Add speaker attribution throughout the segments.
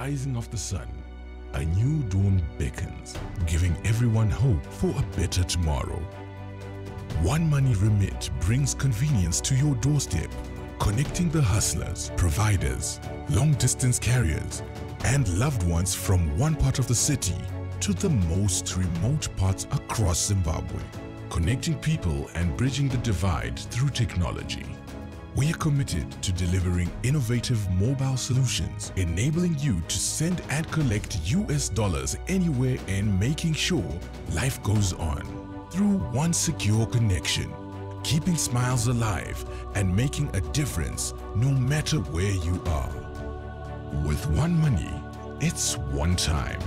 Speaker 1: rising of the sun, a new dawn beckons, giving everyone hope for a better tomorrow. One Money Remit brings convenience to your doorstep, connecting the hustlers, providers, long-distance carriers, and loved ones from one part of the city to the most remote parts across Zimbabwe, connecting people and bridging the divide through technology. We are committed to delivering innovative mobile solutions, enabling you to send and collect US dollars anywhere and making sure life goes on through one secure connection, keeping smiles alive and making a difference no matter where you are. With One Money, it's one time.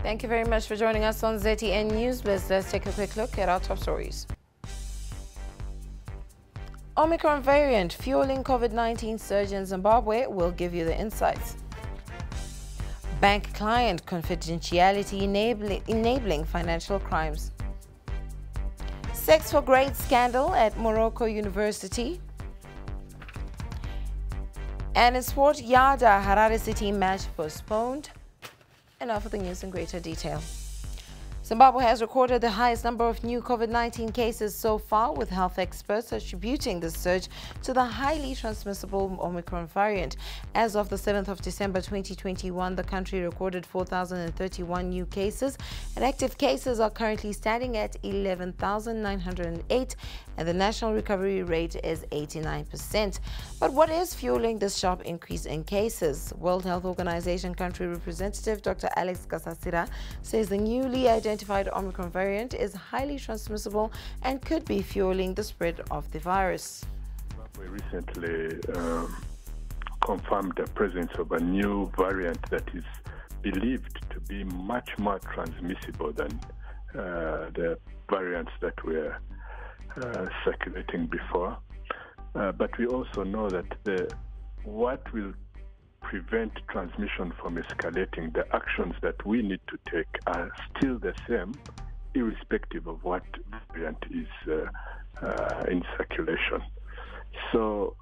Speaker 2: Thank you very much for joining us on ZTN News. Let's take a quick look at our top stories. Omicron variant fueling COVID-19 surge in Zimbabwe. Will give you the insights. Bank client confidentiality enabling financial crimes. Sex for grades scandal at Morocco University. And in sport, Yada Harare City match postponed. And now for the news in greater detail. Zimbabwe has recorded the highest number of new COVID-19 cases so far, with health experts attributing the surge to the highly transmissible Omicron variant. As of the 7th of December 2021, the country recorded 4,031 new cases, and active cases are currently standing at 11,908, and the national recovery rate is 89%. But what is fueling this sharp increase in cases? World Health Organization country representative Dr. Alex Kasasira says the newly identified Omicron variant is highly transmissible and could be fueling the spread of the virus.
Speaker 3: We recently confirmed the presence of a new variant that is believed to be much more transmissible than the variants that were circulating before. But we also know that what will prevent transmission from escalating, the actions that we need to take are still the same, irrespective of what variant is in circulation. So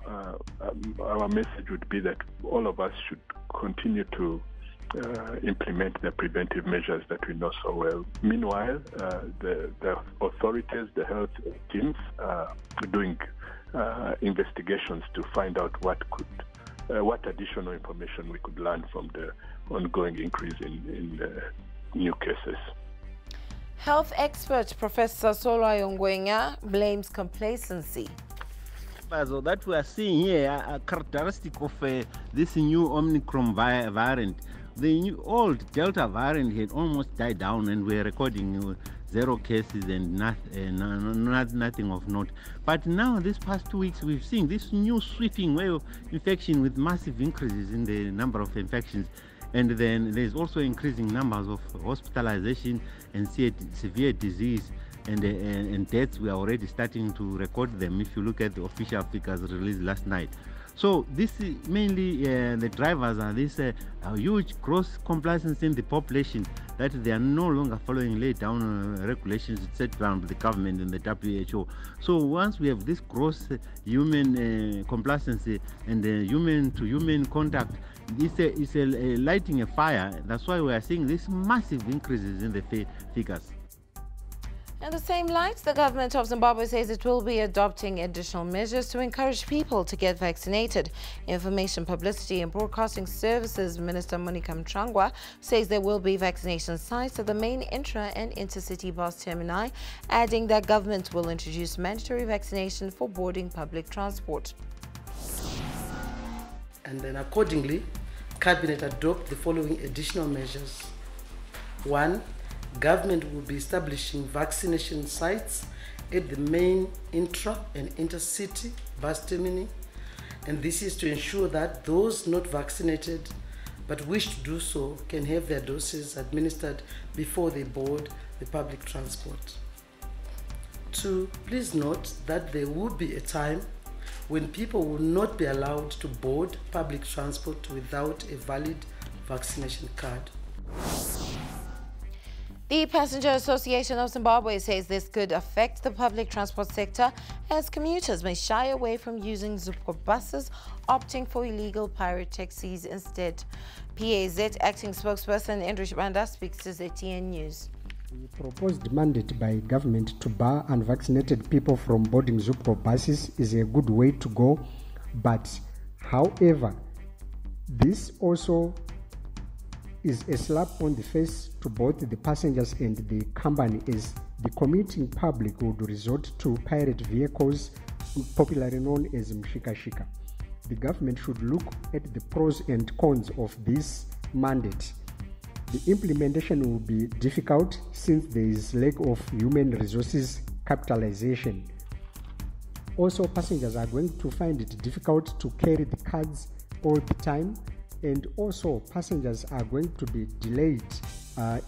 Speaker 3: our message would be that all of us should continue to implement the preventive measures that we know so well. Meanwhile, the authorities, the health teams are doing investigations to find out what additional information we could learn from the ongoing increase in new cases.
Speaker 2: Health expert Professor Solwa Yongwenya blames complacency.
Speaker 4: So that we are seeing here a characteristic of this new Omicron variant. The old Delta variant had almost died down, and we're recording 0 cases and nothing of note. But now, these past 2 weeks, we've seen this new sweeping wave of infection with massive increases in the number of infections. And then there's also increasing numbers of hospitalization and severe disease and deaths. We are already starting to record them if you look at the official figures released last night. So this is mainly the drivers are this huge gross complacency in the population, that they are no longer following laid down regulations set down by the government and the WHO. So once we have this gross human complacency and human-to-human contact, it's lighting a fire. That's why we are seeing these massive increases in the figures.
Speaker 2: In the same light, the government of Zimbabwe says it will be adopting additional measures to encourage people to get vaccinated. Information, Publicity and Broadcasting Services Minister Monica Mchangwa says there will be vaccination sites at the main intra and intercity bus termini, adding that government will introduce mandatory vaccination for boarding public transport.
Speaker 5: And then accordingly, Cabinet adopt the following additional measures. 1. Government will be establishing vaccination sites at the main intra and intercity bus termini, and this is to ensure that those not vaccinated but wish to do so can have their doses administered before they board the public transport. 2. Please note that there will be a time when people will not be allowed to board public transport without a valid vaccination card.
Speaker 2: The Passenger Association of Zimbabwe says this could affect the public transport sector as commuters may shy away from using Zupco buses, opting for illegal pirate taxis instead. PAZ acting spokesperson Andrew Shibanda speaks to ZTN News.
Speaker 6: The proposed mandate by government to bar unvaccinated people from boarding Zupco buses is a good way to go, but however, this also is a slap on the face to both the passengers and the company, as the commuting public would resort to pirate vehicles, popularly known as mshika-shika. The government should look at the pros and cons of this mandate. The implementation will be difficult since there is lack of human resources capitalization. Also, passengers are going to find it difficult to carry the cards all the time, and also passengers are going to be delayed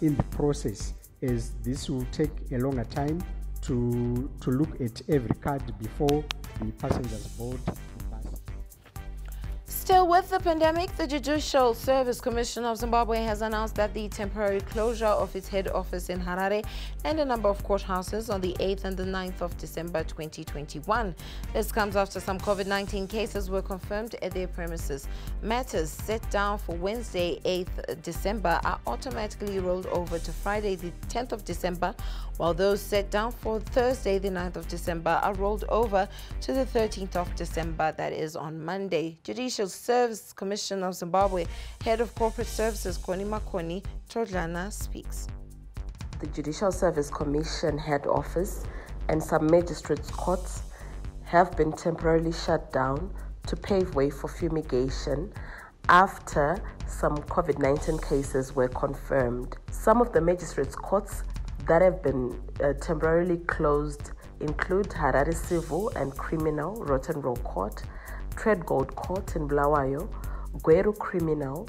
Speaker 6: in the process, as this will take a longer time to look at every card before the passengers board the bus.
Speaker 2: Still with the pandemic, the Judicial Service Commission of Zimbabwe has announced that the temporary closure of its head office in Harare and a number of courthouses on the 8th and the 9th of December 2021. This comes after some COVID-19 cases were confirmed at their premises. Matters set down for Wednesday, 8th December are automatically rolled over to Friday, the 10th of December, while those set down for Thursday, the 9th of December are rolled over to the 13th of December, that is on Monday. Judicial Service Commission of Zimbabwe Head of Corporate Services Koni Makoni Trodlana speaks.
Speaker 7: The Judicial Service Commission head office and some magistrates' courts have been temporarily shut down to pave way for fumigation after some COVID-19 cases were confirmed. Some of the magistrates' courts that have been temporarily closed include Harare Civil and Criminal Rotten Row Court, Tredgold Court in Bulawayo, Gweru Criminal,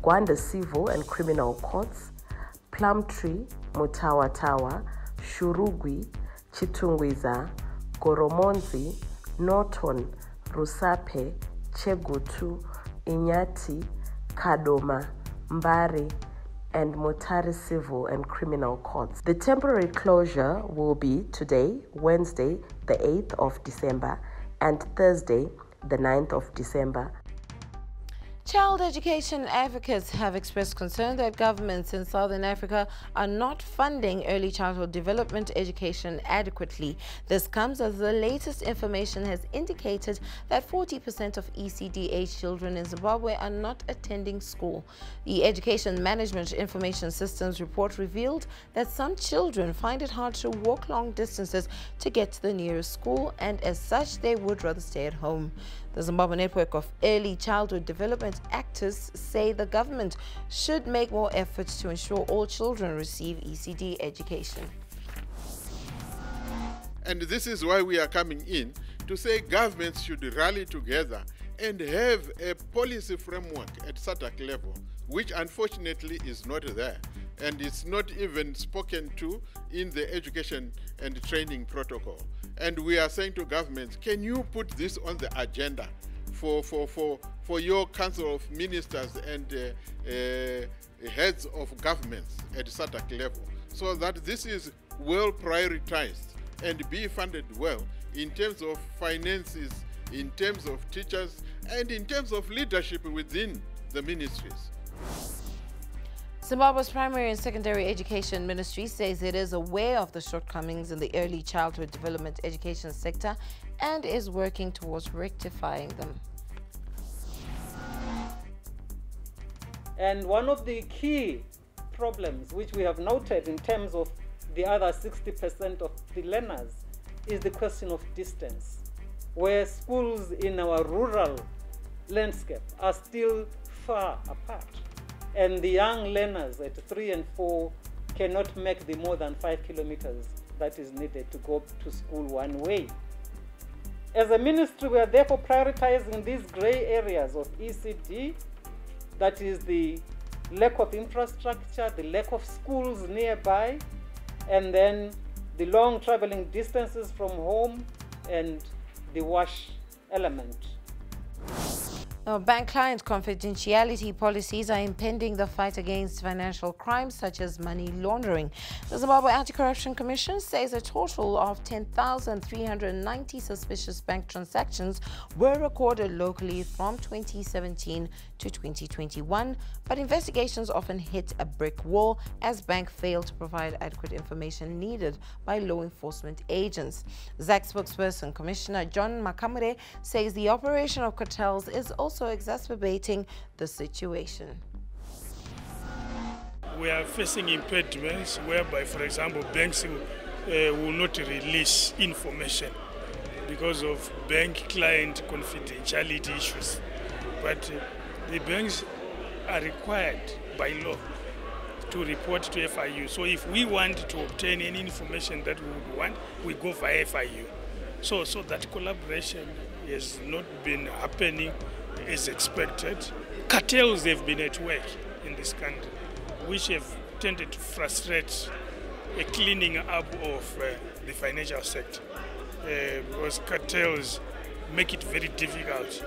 Speaker 7: Gwanda Civil and Criminal Courts, Plumtree, Mutawa Tawa, Shurugwi, Chitungwiza, Goromonzi, Norton, Rusape, Chegutu, Inyati, Kadoma, Mbari, and Motari Civil and Criminal Courts. The temporary closure will be today, Wednesday, the 8th of December, and Thursday, the 9th of December.
Speaker 2: Child education advocates have expressed concern that governments in Southern Africa are not funding early childhood development education adequately. This comes as the latest information has indicated that 40% of ECD-age children in Zimbabwe are not attending school. The Education Management Information Systems report revealed that some children find it hard to walk long distances to get to the nearest school, and as such they would rather stay at home. The Zimbabwe Network of Early Childhood Development Actors say the government should make more efforts to ensure all children receive ECD education.
Speaker 8: And this is why we are coming in to say governments should rally together and have a policy framework at SADC level, which unfortunately is not there. And it's not even spoken to in the education and training protocol. And we are saying to governments, can you put this on the agenda for your Council of Ministers and heads of governments at SADC level, so that this is well prioritized and be funded well in terms of finances, in terms of teachers, and in terms of leadership within the ministries.
Speaker 2: Zimbabwe's Primary and Secondary Education Ministry says it is aware of the shortcomings in the early childhood development education sector and is working towards rectifying them.
Speaker 9: And one of the key problems which we have noted in terms of the other 60% of the learners is the question of distance, where schools in our rural landscape are still far apart. And the young learners at 3 and 4 cannot make the more than 5 kilometers that is needed to go to school one way. As a ministry, we are therefore prioritizing these gray areas of ECD, that is the lack of infrastructure, the lack of schools nearby, and then the long traveling distances from home, and the wash element.
Speaker 2: Bank client confidentiality policies are impeding the fight against financial crimes such as money laundering. The Zimbabwe Anti-Corruption Commission says a total of 10,390 suspicious bank transactions were recorded locally from 2017 to 2021, but investigations often hit a brick wall as banks fail to provide adequate information needed by law enforcement agents. ZAC spokesperson Commissioner John Makamure says the operation of cartels is also exacerbating the situation.
Speaker 10: We are facing impediments whereby, for example, banks will not release information because of bank client confidentiality issues. But the banks are required by law to report to FIU. So if we want to obtain any information that we would want, we go via FIU. So that collaboration has not been happening as expected. Cartels have been at work in this country, which have tended to frustrate a cleaning up of the financial sector, because cartels make it very difficult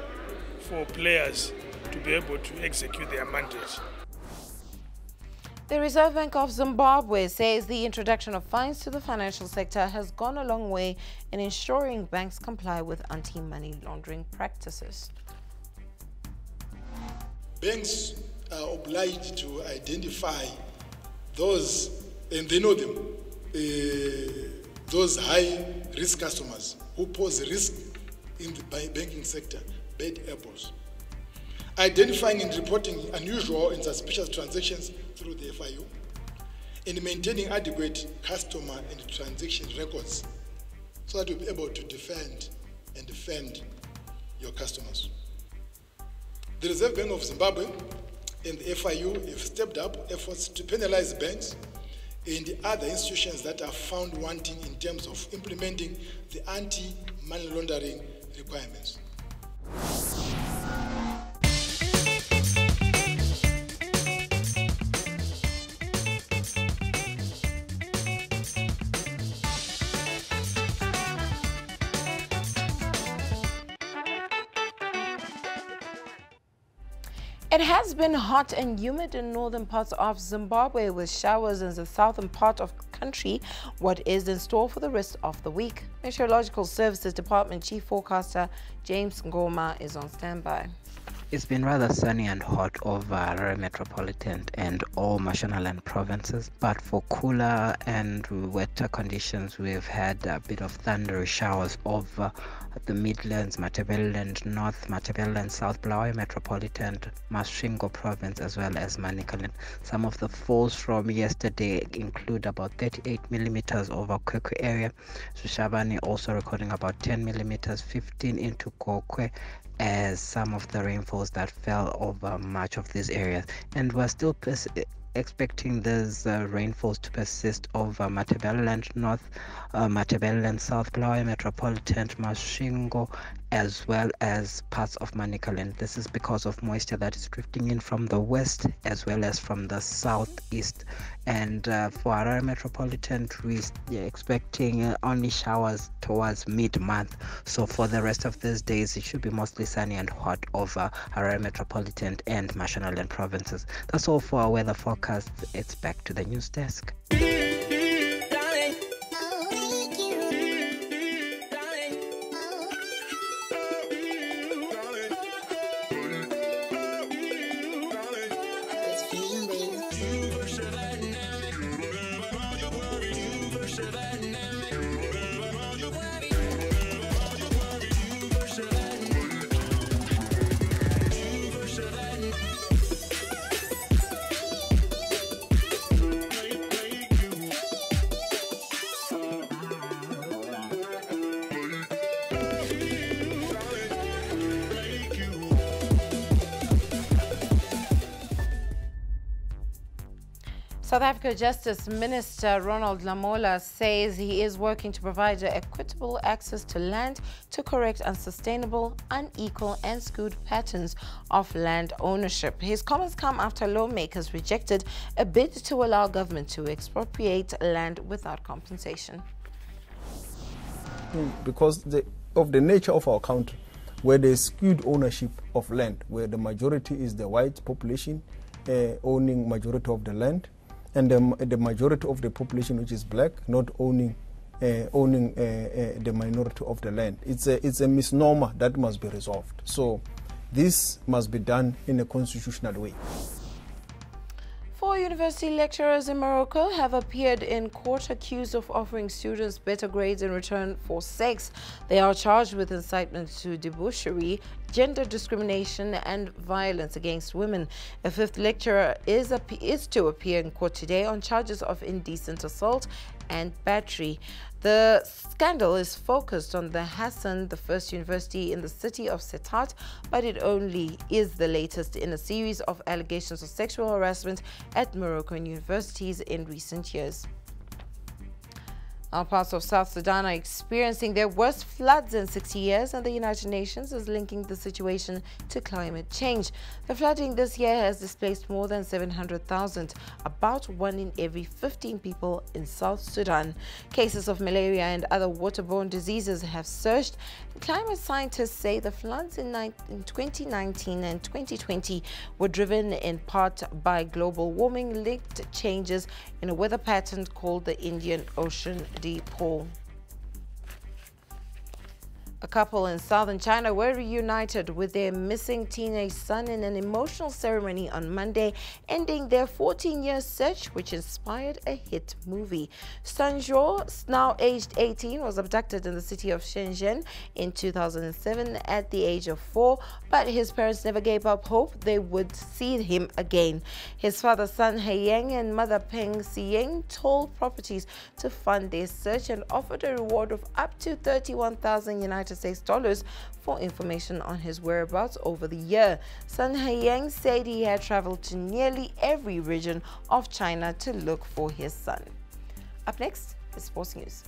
Speaker 10: for players to be able to execute their mandate.
Speaker 2: The Reserve Bank of Zimbabwe says the introduction of fines to the financial sector has gone a long way in ensuring banks comply with anti-money laundering practices.
Speaker 11: Banks are obliged to identify those, and they know them, those high-risk customers who pose risk in the banking sector, bad apples. Identifying and reporting unusual and suspicious transactions through the FIU, and maintaining adequate customer and transaction records so that you'll be able to defend your customers. The Reserve Bank of Zimbabwe and the FIU have stepped up efforts to penalize banks and other institutions that are found wanting in terms of implementing the anti-money laundering requirements.
Speaker 2: It has been hot and humid in northern parts of Zimbabwe with showers in the southern part of the country. What is in store for the rest of the week? Meteorological Services Department Chief Forecaster James Ngoma is on standby.
Speaker 12: It's been rather sunny and hot over Harare Metropolitan and all Mashonaland provinces, but for cooler and wetter conditions, we've had a bit of thundery showers over the Midlands, Matabeleland North, Matabeleland South, Bulawayo Metropolitan, Masvingo Province, as well as Manicaland. Some of the falls from yesterday include about 38 millimeters over Kwekwe area. Sushabani also recording about 10 millimeters, 15 into Kokwe, as some of the rainfalls that fell over much of these areas. And we're still expecting these rainfalls to persist over Matabeleland North, Matabeleland South, Bulawayo Metropolitan, Masvingo, as well as parts of Manicaland. This is because of moisture that is drifting in from the west as well as from the southeast. And for Harare Metropolitan, we're expecting only showers towards mid-month. So for the rest of these days, it should be mostly sunny and hot over Harare Metropolitan and Mashonaland provinces. That's all for our weather forecast. It's back to the news desk.
Speaker 2: South Africa Justice Minister Ronald Lamola says he is working to provide equitable access to land to correct unsustainable, unequal and skewed patterns of land ownership. His comments come after lawmakers rejected a bid to allow government to expropriate land without compensation.
Speaker 13: because of the nature of our country, where there's skewed ownership of land, where the majority is the white population owning majority of the land, and the majority of the population, which is black, not owning the minority of the land. It's a misnomer that must be resolved. So this must be done in a constitutional way.
Speaker 2: 4 university lecturers in Morocco have appeared in court accused of offering students better grades in return for sex. They are charged with incitement to debauchery, gender discrimination and violence against women. A 5th lecturer is to appear in court today on charges of indecent assault and battery. The scandal is focused on the Hassan, the first university in the city of Setat, but it only is the latest in a series of allegations of sexual harassment at Moroccan universities in recent years. Now, parts of South Sudan are experiencing their worst floods in 60 years, and the United Nations is linking the situation to climate change. The flooding this year has displaced more than 700,000, about 1 in every 15 people in South Sudan. Cases of malaria and other waterborne diseases have surged. Climate scientists say the floods in 2019 and 2020 were driven in part by global warming-linked changes in a weather pattern called the Indian Ocean Dipole. A couple in southern China were reunited with their missing teenage son in an emotional ceremony on Monday, ending their 14-year search, which inspired a hit movie. Sun Zhuo, now aged 18, was abducted in the city of Shenzhen in 2007 at the age of 4, but his parents never gave up hope they would see him again. His father, Sun Haiyang, and mother, Peng Xiying, told properties to fund their search and offered a reward of up to 31,000 United States dollars for information on his whereabouts over the year. Sun Haiyang said he had traveled to nearly every region of China to look for his son. Up next is Sports News.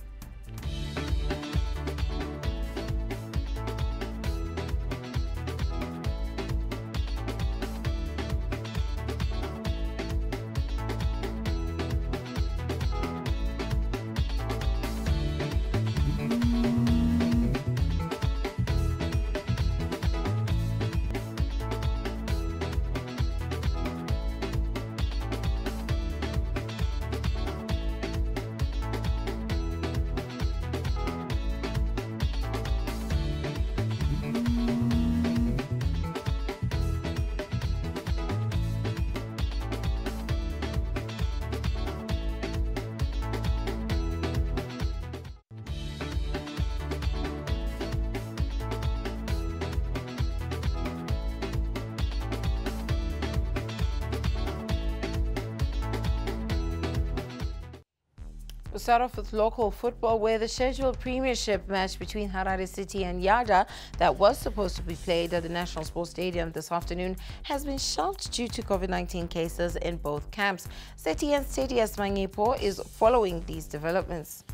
Speaker 2: We'll start off with local football, where the scheduled premiership match between Harare City and Yada that was supposed to be played at the National Sports Stadium this afternoon has been shelved due to COVID-19 cases in both camps. ZTN Stadius Mangipo is following these developments.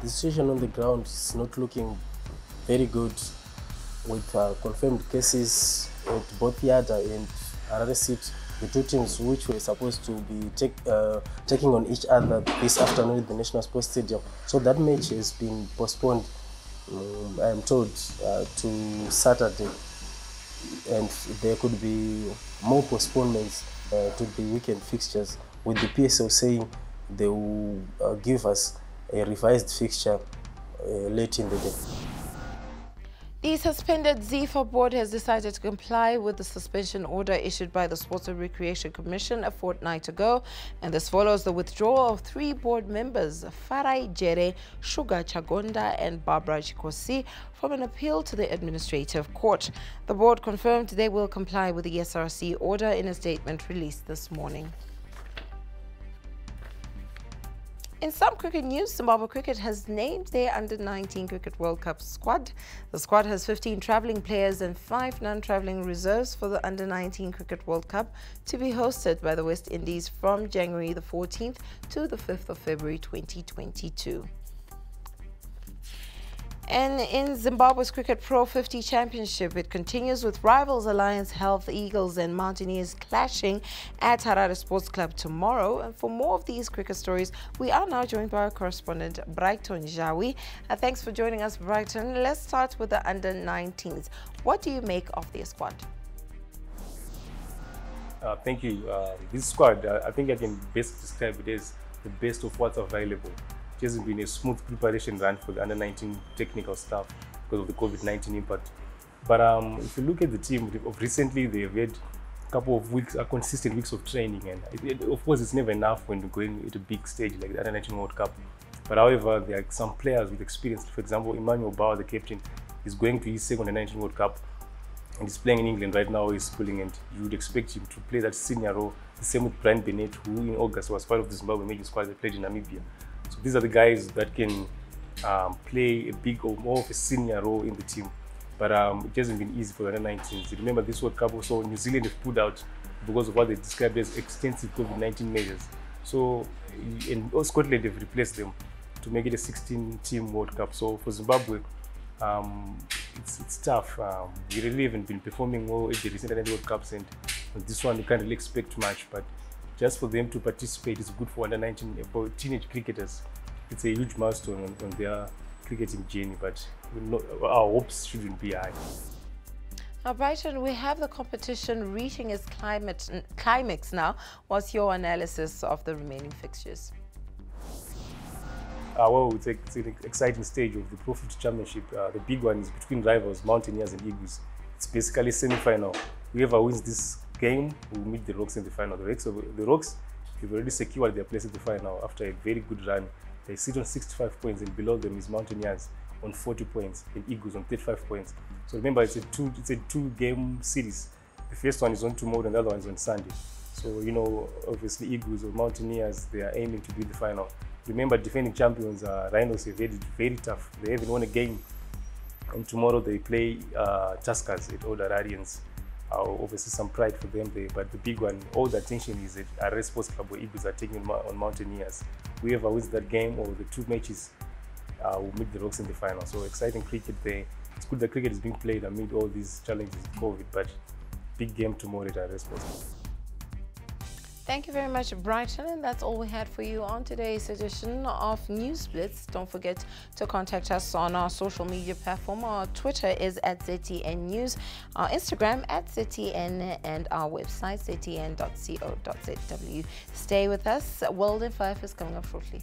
Speaker 14: The situation on the ground is not looking very good, with confirmed cases at both Yada and Harare City. The two teams which were supposed to be taking on each other this afternoon at the National Sports Stadium. So that match has been postponed, I am told, to Saturday. And there could be more postponements to the weekend fixtures, with the PSO saying they will give us a revised fixture late in the day.
Speaker 2: The suspended ZIFA board has decided to comply with the suspension order issued by the Sports and Recreation Commission a fortnight ago, and this follows the withdrawal of 3 board members, Farai Jere, Sugar Chagonda and Barbara Chikosi, from an appeal to the Administrative Court. The board confirmed they will comply with the SRC order in a statement released this morning. In some cricket news, Zimbabwe Cricket has named their Under-19 Cricket World Cup squad. The squad has 15 travelling players and 5 non-travelling reserves for the Under-19 Cricket World Cup to be hosted by the West Indies from January the 14th to the 5th of February 2022. And in Zimbabwe's Cricket Pro 50 Championship, it continues with rivals Alliance Health Eagles and Mountaineers clashing at Harare Sports Club tomorrow. And for more of these cricket stories, we are now joined by our correspondent, Brighton Jawi. Thanks for joining us, Brighton. Let's start with the under-19s. What do you make of their squad?
Speaker 15: Thank you. This squad, I think I can best describe it as the best of what's available. It hasn't been a smooth preparation run for the under-19 technical staff because of the COVID-19 impact. But if you look at the team, recently they've had a couple of weeks, consistent weeks of training, and of course it's never enough when you're going at a big stage like the under-19 World Cup. But however, there are some players with experience. For example, Emmanuel Bauer, the captain, is going to his second under-19 World Cup, and he's playing in England right now. He's schooling, and you would expect him to play that senior role. The same with Brian Bennett, who in August was part of the Zimbabwe major squad that played in Namibia. So these are the guys that can play a big or more of a senior role in the team. But it hasn't been easy for the under-19s. Remember, this World Cup also New Zealand have pulled out because of what they described as extensive COVID-19 measures. So, and Scotland have replaced them to make it a 16-team World Cup. So for Zimbabwe, it's tough. We really haven't been performing well at the recent World Cups, and this one you can't really expect much. But just for them to participate is good for under-19, for teenage cricketers. It's a huge milestone on their cricketing journey, but our hopes shouldn't be high.
Speaker 2: Now, Brighton, we have the competition reaching its climax now. What's your analysis of the remaining fixtures?
Speaker 15: Well, it's an exciting stage of the Pro 50 Championship. The big one is between rivals, Mountaineers and Eagles. It's basically a semi-final. Whoever wins this game will meet the Rocks in the final. The Rocks have already secured their place in the final after a very good run. They sit on 65 points, and below them is Mountaineers on 40 points and Eagles on 35 points. So remember, it's a two-game series. The first one is on tomorrow and the other one is on Sunday. So, you know, obviously Eagles or Mountaineers, they are aiming to be the final. Remember, defending champions, Rhinos, have had it very tough. They haven't won a game. And tomorrow they play Tuskers at Old Ararians. Obviously some pride for them there, but the big one, all the attention is at Harare Sports Club, where Eagles are taking on Mountaineers. Whoever wins that game or the two matches will meet the Rocks in the final. So exciting cricket there. It's good that cricket is being played amid all these challenges of COVID, but big game tomorrow at Harare Sports Club.
Speaker 2: Thank you very much, Brighton. And that's all we had for you on today's edition of News Blitz. Don't forget to contact us on our social media platform. Our Twitter is at ZTN News, our Instagram at ZTN, and our website, ztn.co.zw. Stay with us. World in 5 is coming up shortly.